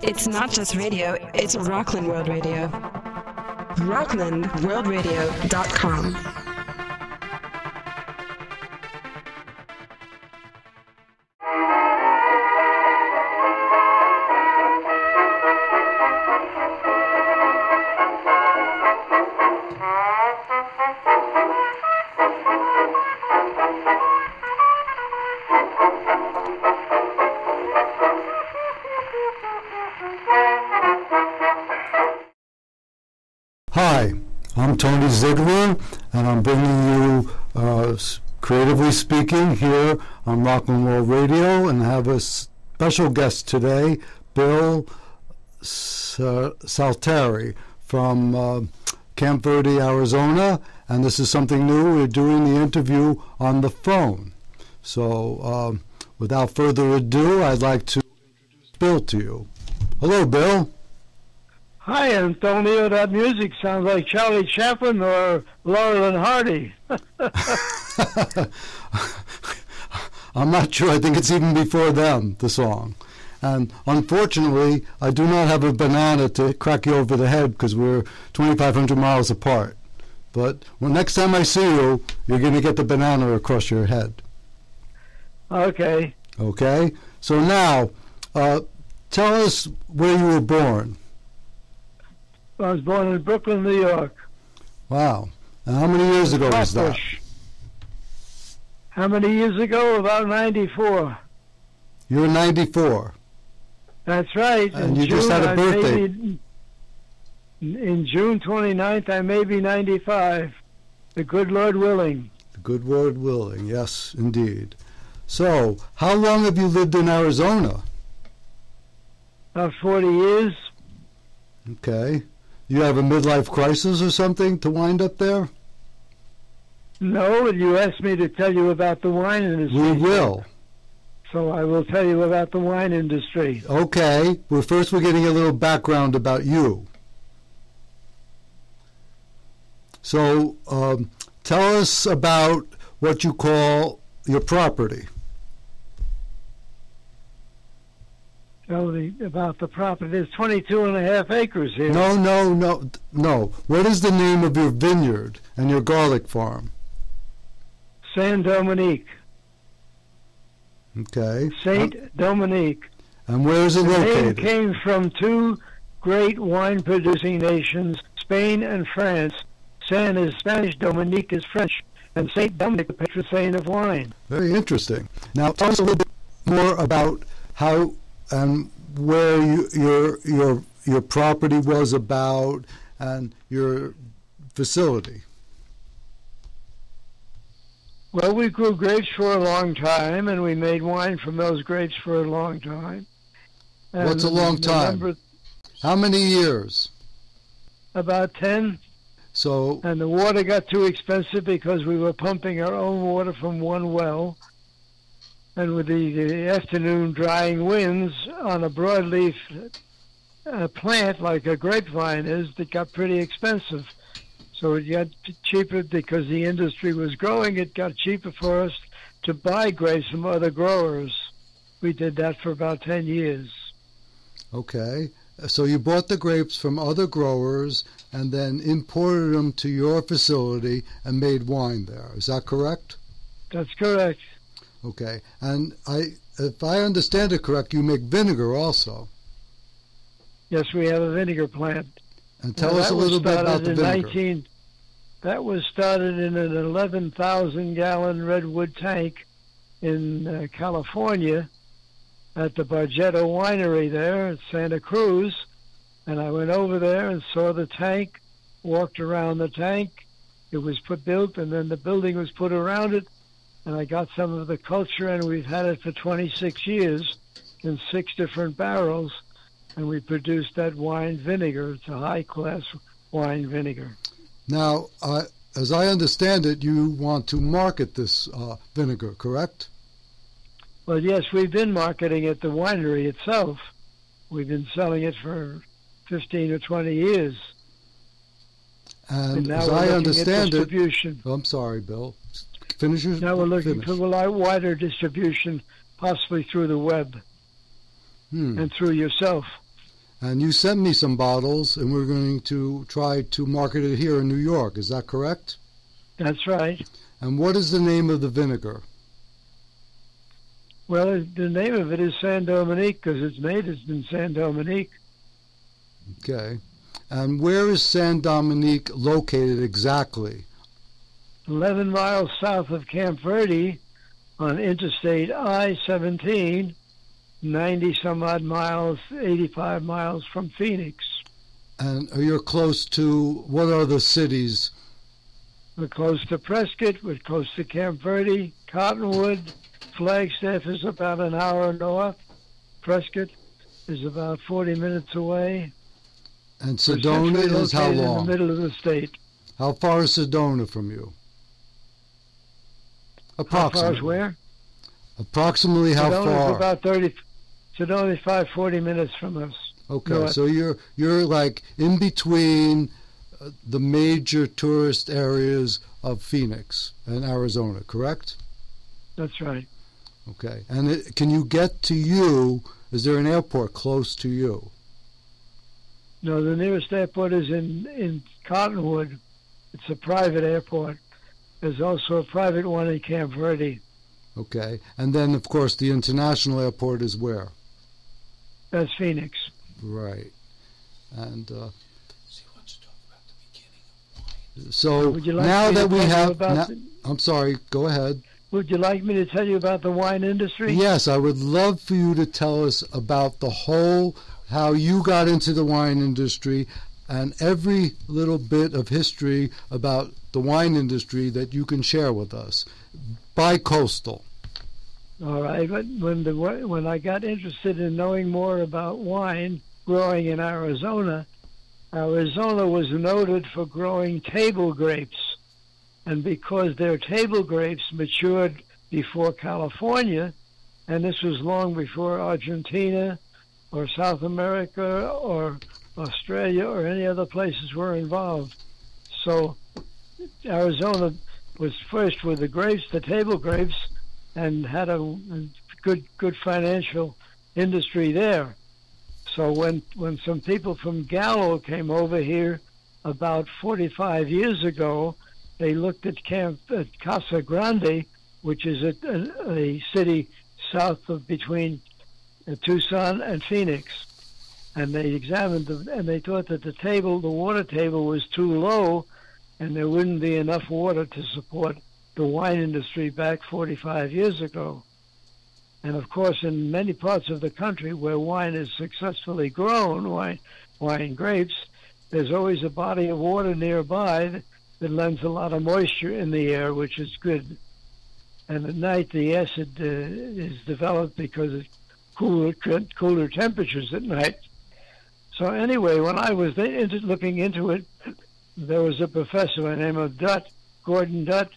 It's not just radio, it's Rockland World Radio. rocklandworldradio.com. Hi, I'm Tony Ziegler, and I'm bringing you Creatively Speaking here on Rockland World Radio, and I have a special guest today, Bill Staltari from Camp Verde, Arizona, and this is something new. We're doing the interview on the phone. So without further ado, I'd like to introduce Bill to you. Hello, Bill. Hi, Antonio. That music sounds like Charlie Chaplin or Laurel and Hardy. I'm not sure. I think it's even before them, the song. And unfortunately, I do not have a banana to crack you over the head because we're 2,500 miles apart. But next time I see you, you're going to get the banana across your head. Okay. Okay? So now, tell us where you were born. I was born in Brooklyn, New York. Wow. And how many years ago was that? How many years ago? About 94. You were 94. That's right. And you just had a birthday. In June 29th, I may be 95. The good Lord willing. The good Lord willing, yes, indeed. So, how long have you lived in Arizona? About 40 years. Okay. You have a midlife crisis or something to wind up there? No, you asked me to tell you about the wine industry. We will. So I will tell you about the wine industry. Okay. Well, first we're getting a little background about you. So tell us about what you call your property. About the property. There's 22.5 acres here. No. What is the name of your vineyard and your garlic farm? Saint Dominique. Okay. Saint Dominique. And where is it located? The name came from two great wine-producing nations, Spain and France. Saint is Spanish, Dominique is French, and Saint Dominic, the patron saint of wine. Very interesting. Now, tell us a little bit more about how and where your property was about and your facility. Well, we grew grapes for a long time, and we made wine from those grapes for a long time. And what's a long time? How many years? About 10. So. And the water got too expensive because we were pumping our own water from one well. And with the afternoon drying winds on a broadleaf plant like a grapevine is, it got pretty expensive. So it got cheaper because the industry was growing. It got cheaper for us to buy grapes from other growers. We did that for about 10 years. Okay. So you bought the grapes from other growers and then imported them to your facility and made wine there. Is that correct? That's correct. Okay, and if I understand it correct, you make vinegar also. Yes, we have a vinegar plant. And tell us a little bit about the vinegar. That was started in an 11,000-gallon redwood tank in California at the Bargetto Winery there at Santa Cruz. And I went over there and saw the tank, walked around the tank. It was built, and then the building was put around it. And I got some of the culture, and we've had it for 26 years in 6 different barrels, and we produced that wine vinegar. It's a high-class wine vinegar. Now, as I understand it, you want to market this vinegar, correct? Well, yes, we've been marketing it, the winery itself. We've been selling it for 15 or 20 years. And now as we're I looking understand at distribution. Oh, I'm sorry, Bill. Finish your Now we're looking for a wider distribution, possibly through the web and through yourself. And you sent me some bottles, and we're going to try to market it here in New York. Is that correct? That's right. And what is the name of the vinegar? Well, the name of it is San Dominique because it's made in San Dominique. Okay. And where is San Dominique located exactly? 11 miles south of Camp Verde on Interstate I-17, 90-some-odd miles, 85 miles from Phoenix. And you're close to, what are the cities? We're close to Prescott, we're close to Camp Verde, Cottonwood, Flagstaff is about an hour north, Prescott is about 40 minutes away. And Sedona is how long? In the middle of the state. How far is Sedona from you? Approximately. How far is where? Approximately how Sedona's far? About 30, Sedona 40 minutes from us. Okay, north. so you're like in between the major tourist areas of Phoenix and Arizona, correct? That's right. Okay, and can you get to you? Is there an airport close to you? No, the nearest airport is in Cottonwood. It's a private airport. There's also a private one in Camp Verde. Okay, and then of course the international airport is where? That's Phoenix. Right, and so Would you like now me to that we tell you have, about I'm sorry, go ahead. Would you like me to tell you about the wine industry? Yes, I would love for you to tell us about the whole, how you got into the wine industry and every little bit of history about the wine industry that you can share with us. Bi-coastal. All right, but when I got interested in knowing more about wine growing in Arizona, Arizona was noted for growing table grapes. And because their table grapes matured before California, and this was long before Argentina or South America or Australia or any other places were involved. So Arizona was first with the grapes, the table grapes, and had a good financial industry there. So when some people from Gallo came over here about 45 years ago, they looked at Casa Grande, which is a city south of between Tucson and Phoenix, and they examined them, and they thought that the water table was too low, and there wouldn't be enough water to support the wine industry back 45 years ago. And of course, in many parts of the country where wine is successfully grown, wine grapes, there's always a body of water nearby that lends a lot of moisture in the air, which is good. And at night, the acid is developed because of cooler temperatures at night. So anyway, when I was looking into it, there was a professor by the name of Gordon Dutt,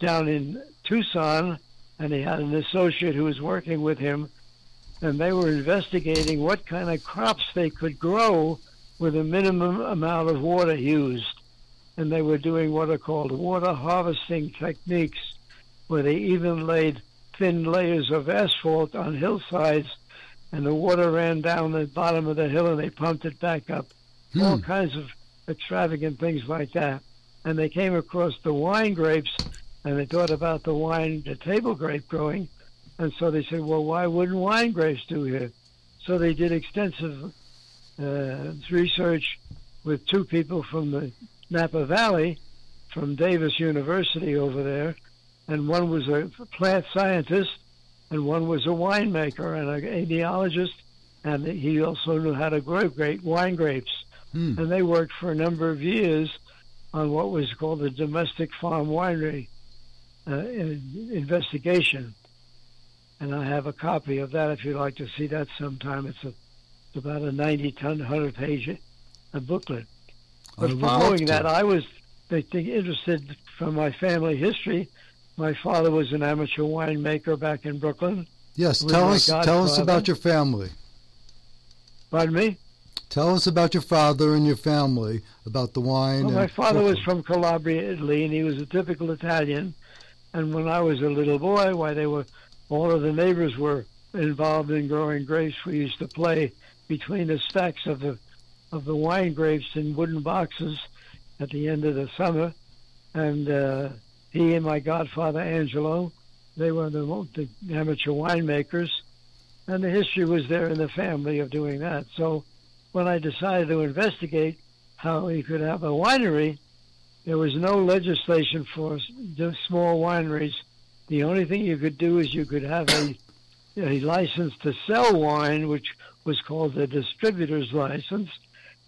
down in Tucson, and he had an associate who was working with him, and they were investigating what kind of crops they could grow with a minimum amount of water used. And they were doing what are called water harvesting techniques, where they even laid thin layers of asphalt on hillsides, and the water ran down the bottom of the hill, and they pumped it back up. All kinds of extravagant things like that. And they came across the wine grapes, and they thought about the table grape growing, and so they said, well, why wouldn't wine grapes do here? So they did extensive research with two people from the Napa Valley, from Davis University over there, and one was a plant scientist, and one was a winemaker and an aenologist, and he also knew how to grow wine grapes. And they worked for a number of years on what was called the domestic farm winery investigation. And I have a copy of that if you'd like to see that sometime. It's about a 90-ton, 100-page booklet. But following that, I was interested from my family history. My father was an amateur winemaker back in Brooklyn. Yes, tell us about your family. Pardon me? Tell us about your father and your family, about the wine. Well, my father was from Calabria, Italy, and he was a typical Italian. And when I was a little boy, all of the neighbors were involved in growing grapes, we used to play between the stacks of the wine grapes in wooden boxes at the end of the summer. And he and my godfather, Angelo, they were the amateur winemakers. And the history was there in the family of doing that. So when I decided to investigate how we could have a winery, there was no legislation for the small wineries. The only thing you could do is you could have a license to sell wine, which was called a distributor's license,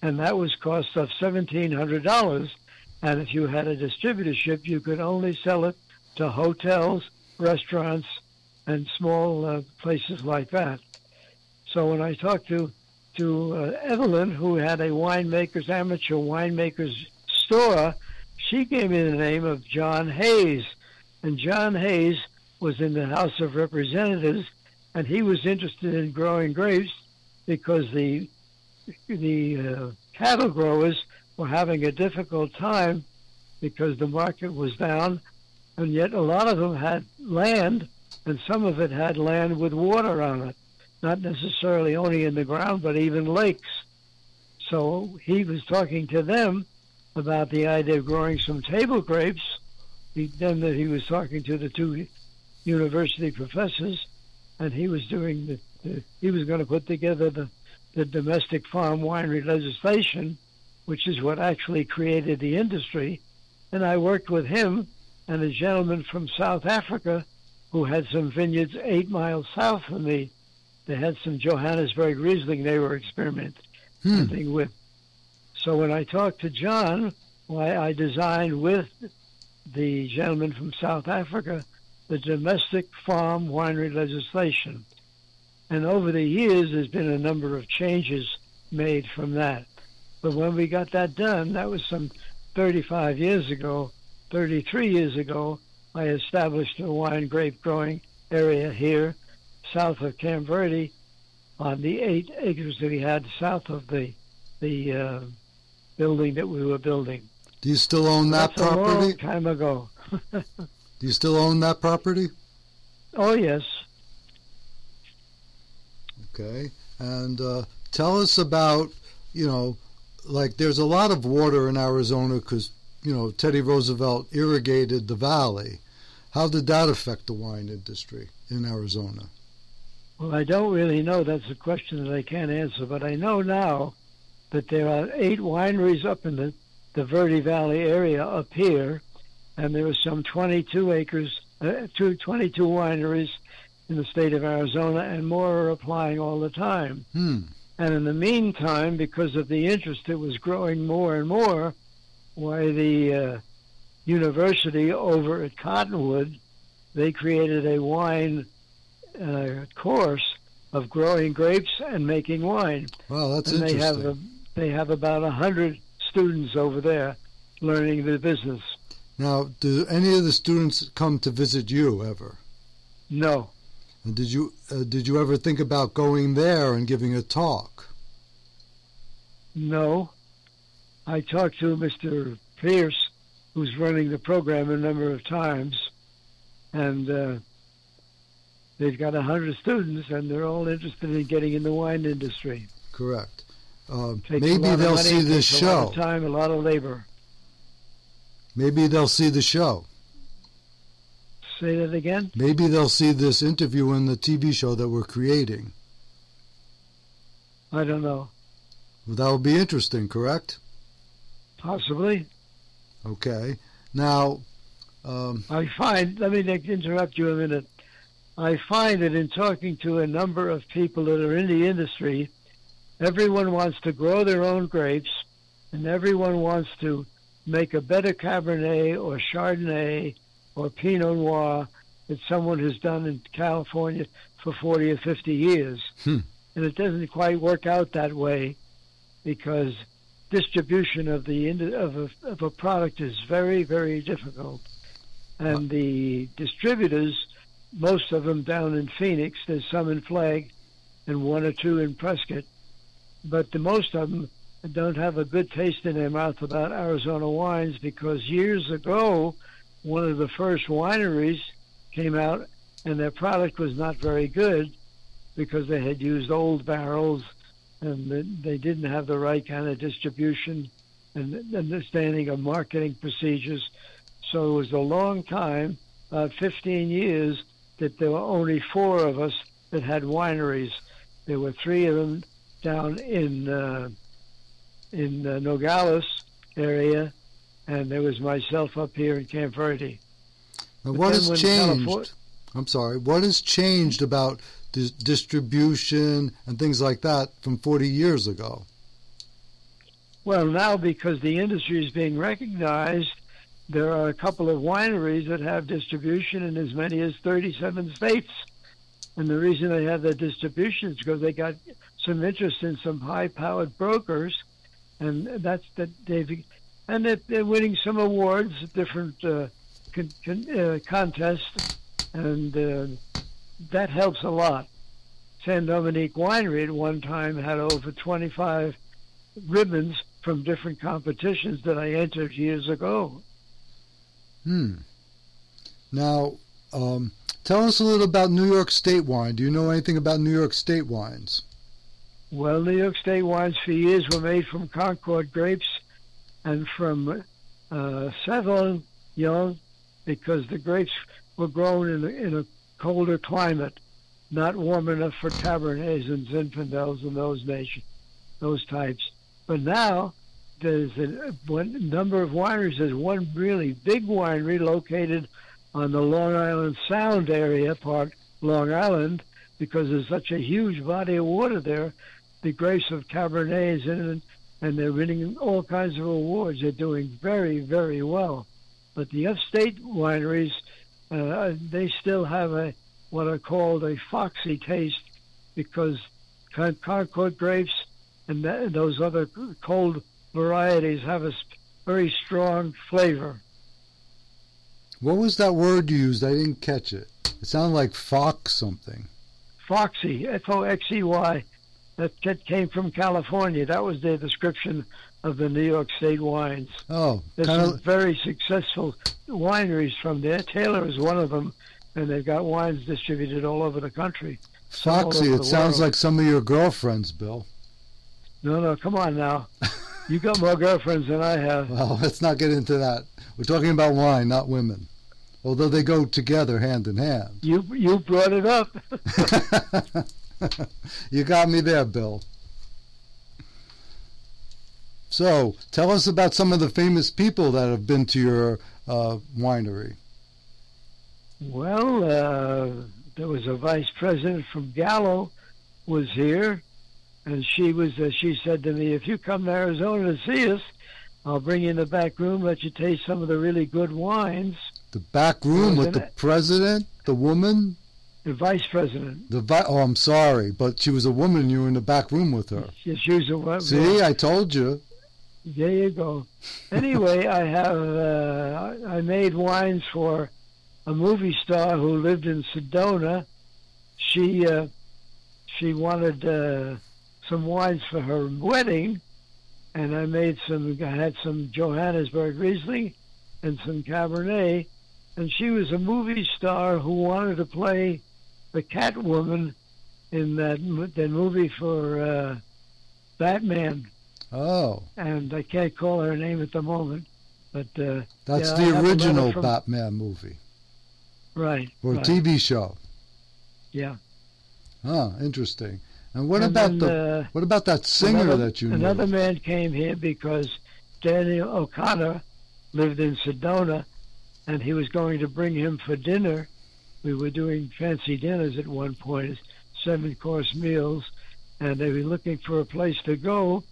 and that was cost of $1,700. And if you had a distributorship, you could only sell it to hotels, restaurants, and small places like that. So when I talked to Evelyn, who had a amateur winemaker's store, she gave me the name of John Hayes. And John Hayes was in the House of Representatives, and he was interested in growing grapes because the cattle growers were having a difficult time because the market was down, and yet a lot of them had land, and some of it had land with water on it, not necessarily only in the ground, but even lakes. So he was talking to them about the idea of growing some table grapes. Then that he was talking to the two university professors, and he was doing he was going to put together the domestic farm winery legislation, which is what actually created the industry. And I worked with him and a gentleman from South Africa who had some vineyards 8 miles south of me. They had some Johannesburg Riesling they were experimenting with. So when I talked to John, I designed with the gentleman from South Africa the domestic farm winery legislation. And over the years, there's been a number of changes made from that. But when we got that done, that was some 33 years ago, I established a wine grape growing area here south of Camp Verde on the 8 acres that we had south of the building that we were building. Do you still own that property? A long time ago. Do you still own that property? Oh, yes. Okay. And tell us about, like there's a lot of water in Arizona because, Teddy Roosevelt irrigated the valley. How did that affect the wine industry in Arizona? Well, I don't really know. That's a question that I can't answer. But I know now that there are 8 wineries up in the Verde Valley area up here, and there are some 22 acres, 22 wineries in the state of Arizona, and more are applying all the time. And in the meantime, because of the interest that was growing more and more, why the university over at Cottonwood, they created a wine course of growing grapes and making wine. Wow, that's and interesting. They have about 100 students over there learning the business. Now, do any of the students come to visit you ever? No. And did you ever think about going there and giving a talk? No. I talked to Mr. Pierce, who's running the program a number of times, and they've got 100 students, and they're all interested in getting in the wine industry. Correct. Takes maybe a lot they'll of money, see this takes show. A lot of time, a lot of labor. Maybe they'll see the show. Say that again? Maybe they'll see this interview in the TV show that we're creating. I don't know. Well, that would be interesting, correct? Possibly. Okay. Now, I find, let me interrupt you a minute. I find that in talking to a number of people that are in the industry, everyone wants to grow their own grapes, and everyone wants to make a better Cabernet or Chardonnay or Pinot Noir that someone has done in California for 40 or 50 years. And it doesn't quite work out that way because distribution of a product is very, very difficult. And the distributors, most of them down in Phoenix, there's some in Flag and 1 or 2 in Prescott, but the most of them don't have a good taste in their mouth about Arizona wines because years ago, one of the first wineries came out and their product was not very good. because they had used old barrels and they didn't have the right kind of distribution and understanding of marketing procedures. So it was a long time, 15 years, that there were only 4 of us that had wineries. There were 3 of them down in Nogales area, and there was myself up here in Camp Verde. Now, what has changed? I'm sorry. What has changed about distribution and things like that from 40 years ago? Well, now because the industry is being recognized, there are a couple of wineries that have distribution in as many as 37 states. And the reason they have that distribution is because they got some interest in some high-powered brokers, and they're winning some awards at different contests, and that helps a lot. San Dominique Winery at one time had over 25 ribbons from different competitions that I entered years ago. Now, tell us a little about New York State wine. Do you know anything about New York State wines? Well, New York State wines for years were made from Concord grapes and from Sauvignon, because the grapes were grown in a colder climate, not warm enough for Cabernets and Zinfandels and those types. But now there's a number of wineries. There's one really big winery located on the Long Island Sound area, part Long Island, because there's such a huge body of water there. The grapes of Cabernets in it, and they're winning all kinds of awards. They're doing very, very well. But the upstate wineries, they still have what are called a foxy taste, because Concord grapes and those other cold varieties have a very strong flavor. What was that word you used? I didn't catch it. It sounded like fox something. Foxy, F-O-X-E-Y. That came from California. That was their description of the New York State wines. Oh, there's some very successful wineries from there. Taylor is one of them, and they've got wines distributed all over the country. Foxy, it sounds like some of your girlfriends, Bill. No, come on now. You got more girlfriends than I have. Well, let's not get into that. We're talking about wine, not women. Although they go together hand in hand. You brought it up. You got me there, Bill. So, tell us about some of the famous people that have been to your winery. Well, there was a vice president from Gallo was here, and she said to me, if you come to Arizona to see us, I'll bring you in the back room, let you taste some of the really good wines. The back room with the president, the woman? The vice president. Oh, I'm sorry, but she was a woman. You were in the back room with her. Yes, she was a woman. See, I told you. There you go. Anyway, I made wines for a movie star who lived in Sedona. She wanted some wines for her wedding, and I had some Johannesburg Riesling and some Cabernet, and she was a movie star who wanted to play the Catwoman in that movie for Batman. Oh. And I can't call her name at the moment, but that's the original Batman movie. Right. Or a TV show. Yeah. Ah, interesting. And what about that singer that you knew? Another man came here because Daniel O'Connor lived in Sedona, and he was going to bring him for dinner. We were doing fancy dinners at one point, 7-course meals, and they were looking for a place to go.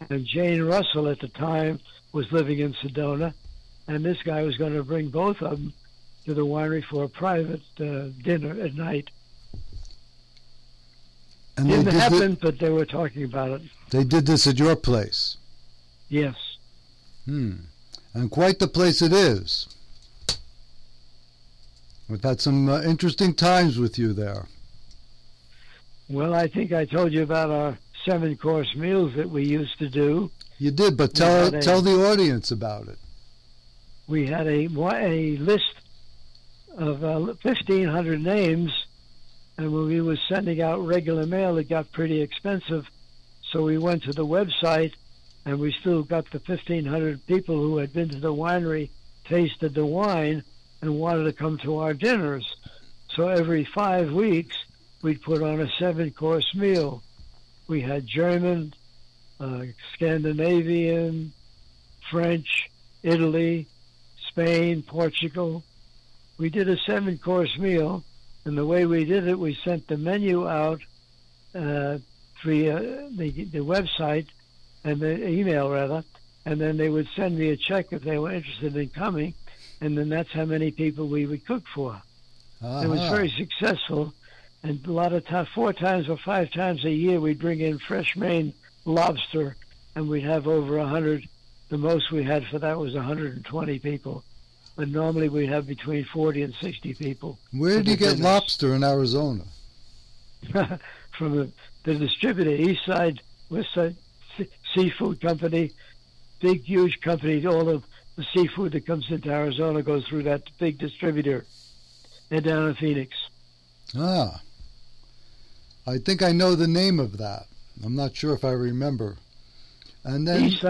And Jane Russell at the time was living in Sedona, and this guy was going to bring both of them to the winery for a private dinner at night. And didn't happen, but they were talking about it. They did this at your place? Yes. And quite the place it is. We've had some interesting times with you there. Well, I think I told you about our 7-course meals that we used to do. You did, but tell the audience about it. We had a list of 1,500 names And when we were sending out regular mail, it got pretty expensive. So we went to the website, and we still got the 1,500 people who had been to the winery, tasted the wine, and wanted to come to our dinners. So every 5 weeks, we'd put on a 7-course meal. We had German, Scandinavian, French, Italy, Spain, Portugal. We did a 7-course meal, and the way we did it, we sent the menu out via the website, and the email rather, and then they would send me a check if they were interested in coming, and then that's how many people we would cook for. It was very successful, and a lot of times, 4 times or 5 times a year, we'd bring in fresh Maine lobster, and we'd have over 100. The most we had for that was 120 people, but normally we'd have between 40 and 60 people. Where did you get lobster in Arizona? From the distributor, East Side, West Side Seafood Company, big, huge company. All of the seafood that comes into Arizona goes through that big distributor. They're down in Phoenix. Ah. I think I know the name of that. I'm not sure if I remember. And then East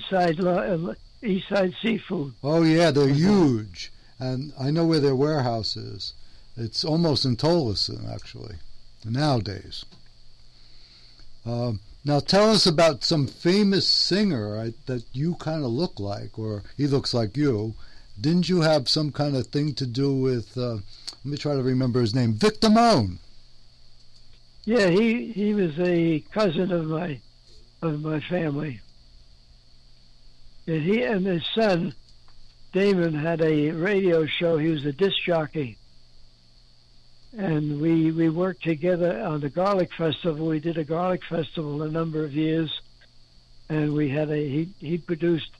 Side Seafood. Oh yeah, they're huge, and I know where their warehouse is. It's almost in Tolleson, actually, nowadays. Now tell us about some famous singer that you kind of look like, or he looks like you. Didn't you have some kind of thing to do with? Let me try to remember his name. Vic Damone. Yeah, he was a cousin of my family. And he and his son, Damon, had a radio show. He was a disc jockey. And we worked together on the Garlic Festival. We did a Garlic Festival a number of years. And we had he produced,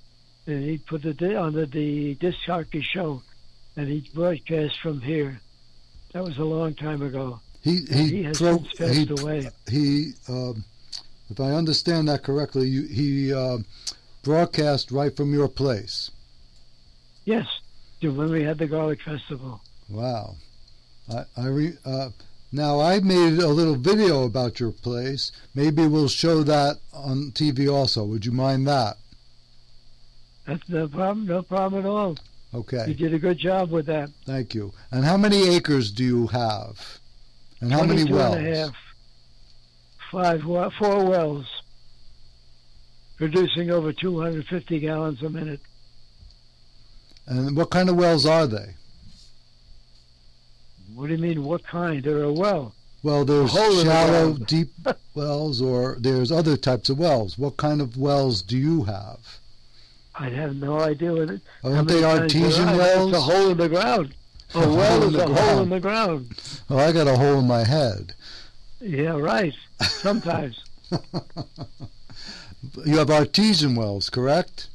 and he put on the disc jockey show. And he broadcast from here. That was a long time ago. He has since passed away. If I understand that correctly, he broadcast right from your place. Yes, when we had the Garlic Festival. Wow. Now I made a little video about your place. Maybe we'll show that on TV also. Would you mind that? That's no problem. No problem at all. Okay. You did a good job with that. Thank you. And how many acres do you have? And how many wells? 4 wells, producing over 250 gallons a minute. And what kind of wells are they? What do you mean, what kind? They're a well. Well, there's shallow, deep wells, or there's other types of wells. What kind of wells do you have? I have no idea what it. Aren't they artesian wells? It's a hole in the ground. A well is a hole in the ground. Oh, I got a hole in my head. Yeah, right. Sometimes. You have artesian wells, correct?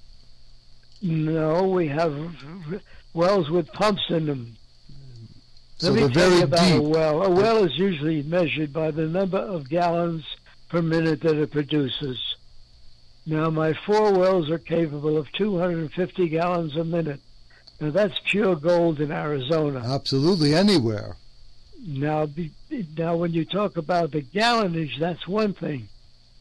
No, we have wells with pumps in them. So Let me they're tell you very about deep. a well. A well is usually measured by the number of gallons per minute that it produces. Now, my 4 wells are capable of 250 gallons a minute. Now, that's pure gold in Arizona. Absolutely, anywhere. Now, when you talk about the gallonage, that's one thing.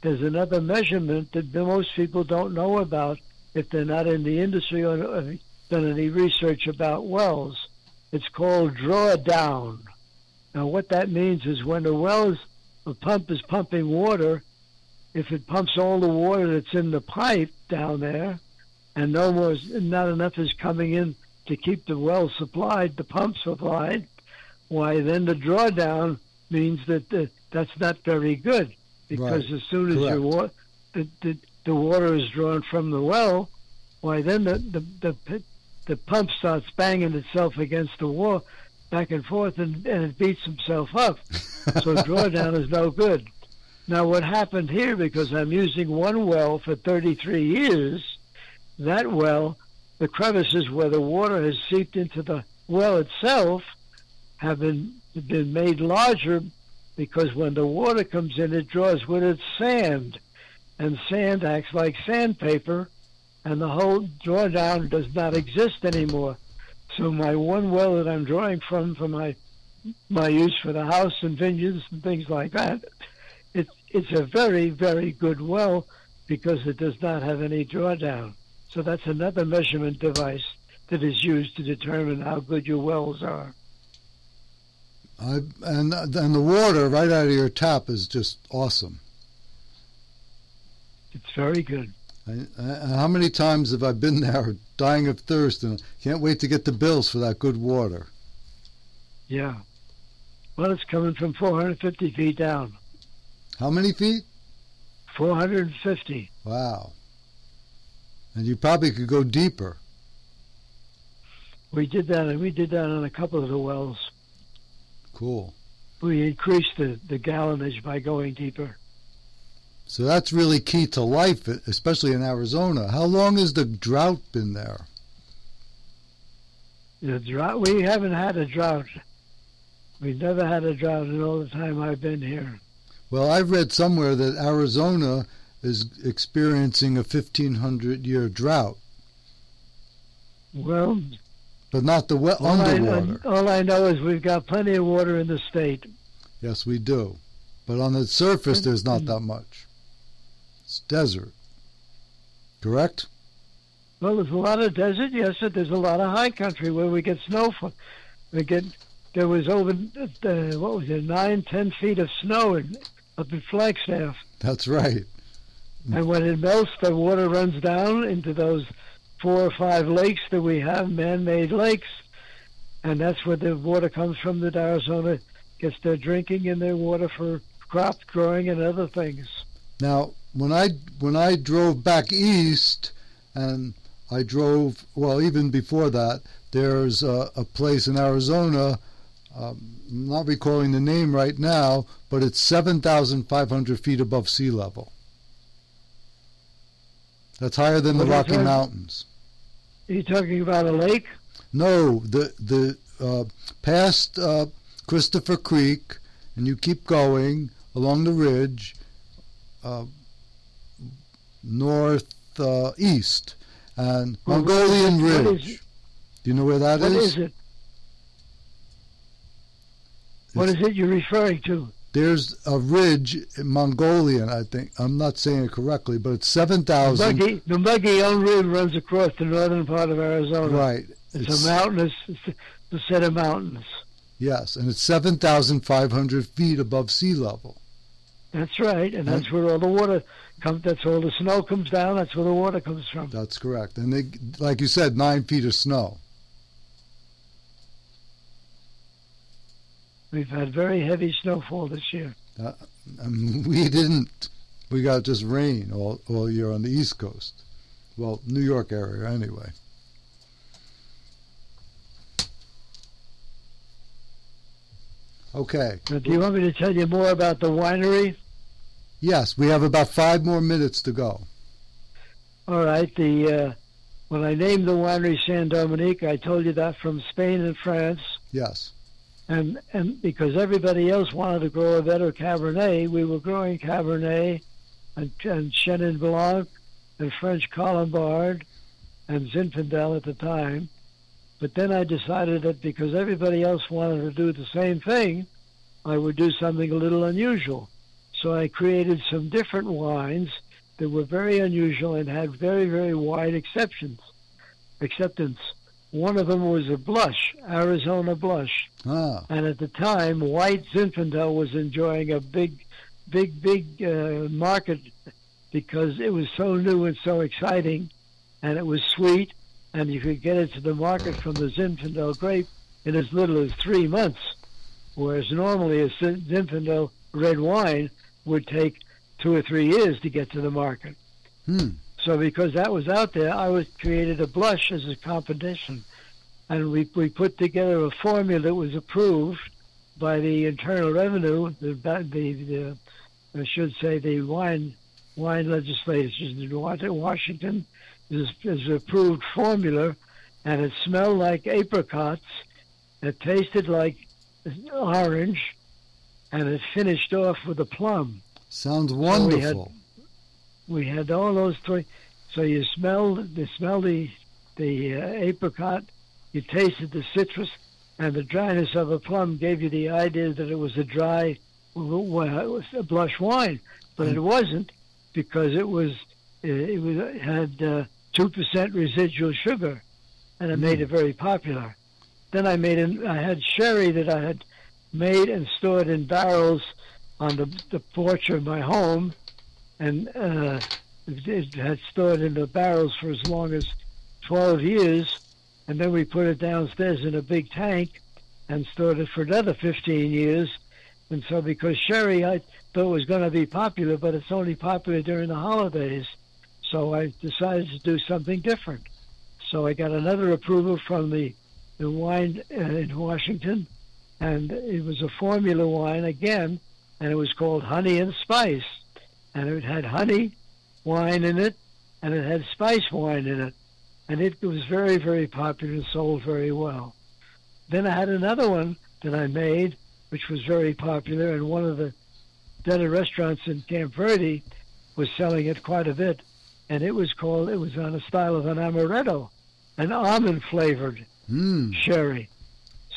There's another measurement that most people don't know about if they're not in the industry or have done any research about wells. It's called drawdown. Now, what that means is when a pump is pumping water, if it pumps all the water that's in the pipe down there, and not enough is coming in to keep the well supplied, the pump supplied, why then the drawdown means that that's not very good, because as soon as the water is drawn from the well, why then the pump starts banging itself against the wall back and forth, and it beats himself up. So drawdown is no good. Now, what happened here, because I'm using one well for 33 years, that well, the crevices where the water has seeped into the well itself have been made larger, because when the water comes in, it draws with it sand, and sand acts like sandpaper, and the whole drawdown does not exist anymore. So my one well that I'm drawing from for my my use for the house and vineyards and things like that. It's a very, very good well because it does not have any drawdown. So that's another measurement device that is used to determine how good your wells are. And the water right out of your tap is just awesome. It's very good. How many times have I been there dying of thirst and can't wait to get the bills for that good water? Yeah. Well, it's coming from 450 feet down. How many feet? 450. Wow. And you probably could go deeper. We did that, and we did that on a couple of the wells. Cool. We increased the gallonage by going deeper. So that's really key to life, especially in Arizona. How long has the drought been there? The drought? We haven't had a drought. We've never had a drought in all the time I've been here. Well, I've read somewhere that Arizona is experiencing a 1,500-year drought. Well, but not the underwater. All I know is we've got plenty of water in the state. Yes, we do. But on the surface, there's not that much. It's desert. Correct? Well, there's a lot of desert, yes, but there's a lot of high country where we get snow. There was over, 9-10 feet of snow up in Flagstaff. That's right. And when it melts, the water runs down into those 4 or 5 lakes that we have, man-made lakes. And that's where the water comes from that Arizona gets their drinking and their water for crop growing and other things. Now, when I drove back east, and I drove, well, even before that, there's a place in Arizona, I'm not recalling the name right now, but it's 7,500 feet above sea level. That's higher than the Rocky Mountains. Are you talking about a lake? No, the past Christopher Creek, and you keep going along the ridge, northeast, and Mongolian Ridge. Do you know where that is? What is it? What is it you're referring to? There's a ridge in Mongolian, I think. I'm not saying it correctly, but it's 7,000. The Mogollon Ridge runs across the northern part of Arizona. Right. It's a mountainous, it's a set of mountains. Yes, and it's 7,500 feet above sea level. That's right, and that's where all the water comes. That's where all the snow comes down. That's where the water comes from. That's correct. And they, like you said, 9 feet of snow. We've had very heavy snowfall this year. We didn't. We got just rain all year on the East Coast. Well, New York area anyway. Okay. Now, do you want me to tell you more about the winery? Yes, we have about 5 more minutes to go. All right. When I named the winery San Dominique, I told you that from Spain and France. Yes. And because everybody else wanted to grow a better Cabernet, we were growing Cabernet and Chenin Blanc and French Colombard and Zinfandel at the time. But then I decided that because everybody else wanted to do the same thing, I would do something a little unusual. So I created some different wines that were very unusual and had very, very wide acceptance. One of them was a blush, Arizona blush. Ah. And at the time, white Zinfandel was enjoying a big market because it was so new and so exciting, and it was sweet, and you could get it to the market from the Zinfandel grape in as little as 3 months, whereas normally a Zinfandel red wine would take 2 or 3 years to get to the market. So because that was out there, I created a blush as a competition. And we put together a formula that was approved by the Internal Revenue, I should say the wine legislators in Washington. Is an approved formula, and it smelled like apricots, it tasted like orange, and it finished off with a plum. Sounds wonderful. So we had all those 3. So you smelled the apricot, you tasted the citrus, And the dryness of a plum gave you the idea that it was a dry, well, it was a blush wine, but it wasn't, because it had 2% residual sugar, and it made it very popular. Then I had sherry that I had made and stored in barrels on the porch of my home, and it had stored in the barrels for as long as 12 years, and then we put it downstairs in a big tank and stored it for another 15 years. And so because sherry I thought was going to be popular, but it's only popular during the holidays, so I decided to do something different. So I got another approval from the wine in Washington, and it was a formula wine again, and it was called Honey and Spice. And it had honey wine in it, and it had spice wine in it. And it was very, very popular and sold very well. Then I had another one that I made, which was very popular, and one of the dinner restaurants in Camp Verde was selling it quite a bit. And it was on a style of an amaretto, an almond-flavored sherry.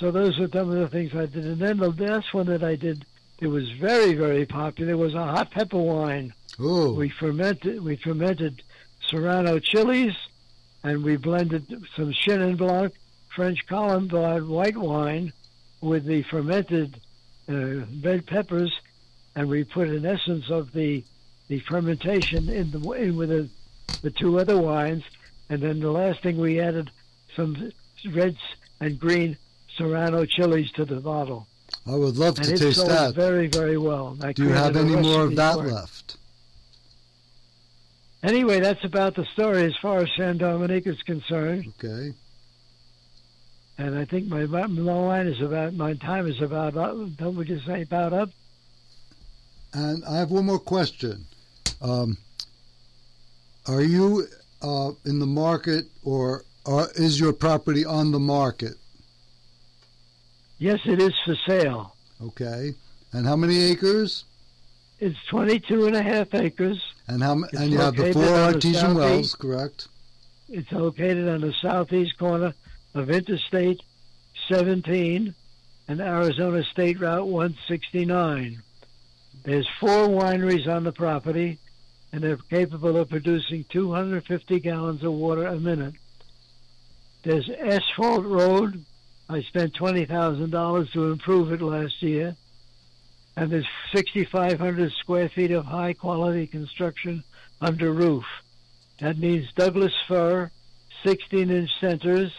So those are some of the things I did. And then the last one that I did, it was very, very popular, was a hot pepper wine. Oh. We fermented Serrano chilies, and we blended some Chenin Blanc, French Colombard white wine with the fermented red peppers, and we put an essence of the fermentation in with the two other wines, and then the last thing we added some reds and green Serrano chilies to the bottle. I would love to taste that. And it sold very, very well. Do you have any more of that left? Anyway, that's about the story as far as San Dominique is concerned. Okay. And I think my time is about up. Don't we just say about up? And I have one more question. Are you in the market, or is your property on the market? Yes, it is for sale. Okay. And how many acres? It's 22.5 acres. And you have the 4 artesian wells, correct? It's located on the southeast corner of Interstate 17 and Arizona State Route 169. There's 4 wineries on the property, and they're capable of producing 250 gallons of water a minute. There's asphalt road. I spent $20,000 to improve it last year. And there's 6,500 square feet of high-quality construction under roof. That means Douglas fir, 16-inch centers,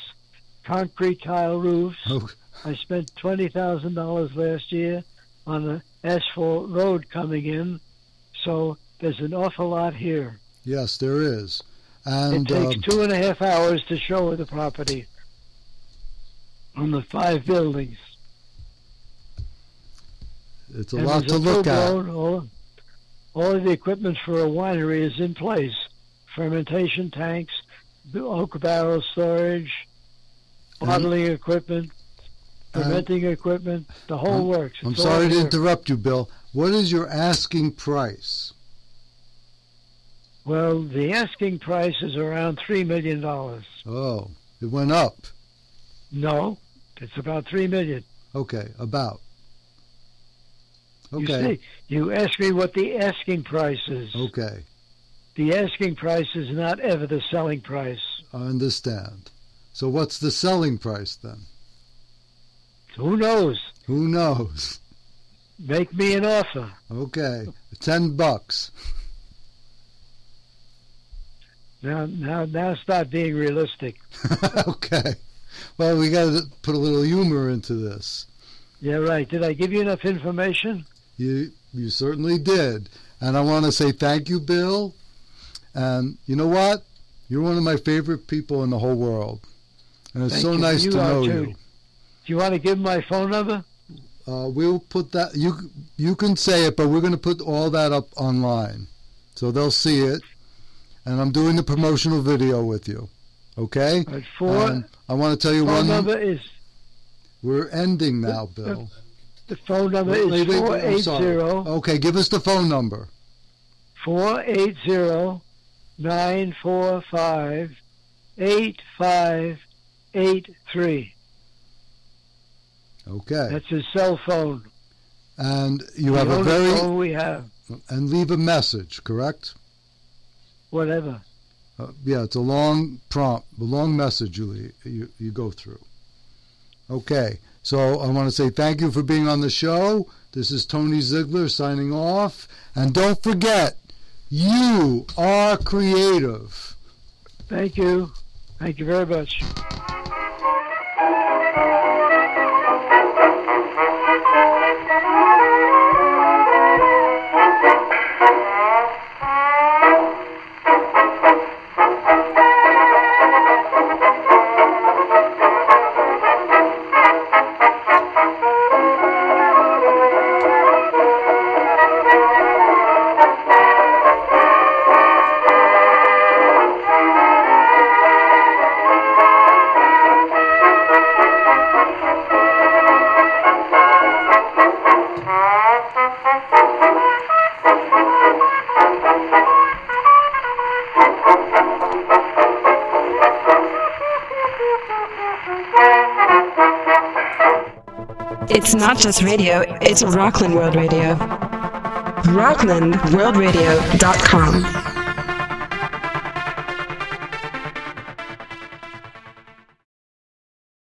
concrete tile roofs. Oh. I spent $20,000 last year on the asphalt road coming in, so there's an awful lot here. Yes, there is. And it takes 2.5 hours to show the property on the 5 buildings. It's a lot to look at. All of the equipment for a winery is in place. Fermentation tanks, the oak barrel storage, bottling equipment, fermenting equipment, the whole works. I'm sorry to interrupt you, Bill. What is your asking price? Well, the asking price is around $3 million. Oh, it went up. No, it's about $3 million. Okay, about. Okay. You see, you ask me what the asking price is. Okay. The asking price is not ever the selling price. I understand. So what's the selling price then? Who knows? Who knows? Make me an offer. Okay. $10. Now start being realistic. Okay. Well, we got to put a little humor into this. Yeah, right. Did I give you enough information? You certainly did. And I want to say thank you, Bill. And you know what? You're one of my favorite people in the whole world. And it's so nice to know you. Do you want to give my phone number? We'll put that. You can say it, but we're going to put all that up online. So they'll see it. And I'm doing the promotional video with you. Okay? Right, I want to tell you one. Phone number is... We're ending now, Bill. The phone number is 480. Okay, give us the phone number. 480-945-8583. Okay. That's his cell phone. And you have the a very... phone we have. And leave a message, correct? Whatever. Yeah, it's a long prompt, a long message you go through. Okay, so I want to say thank you for being on the show. This is Tony Ziegler signing off. And don't forget, you are creative. Thank you. Thank you very much. It's not just radio, it's Rockland World Radio. rocklandworldradio.com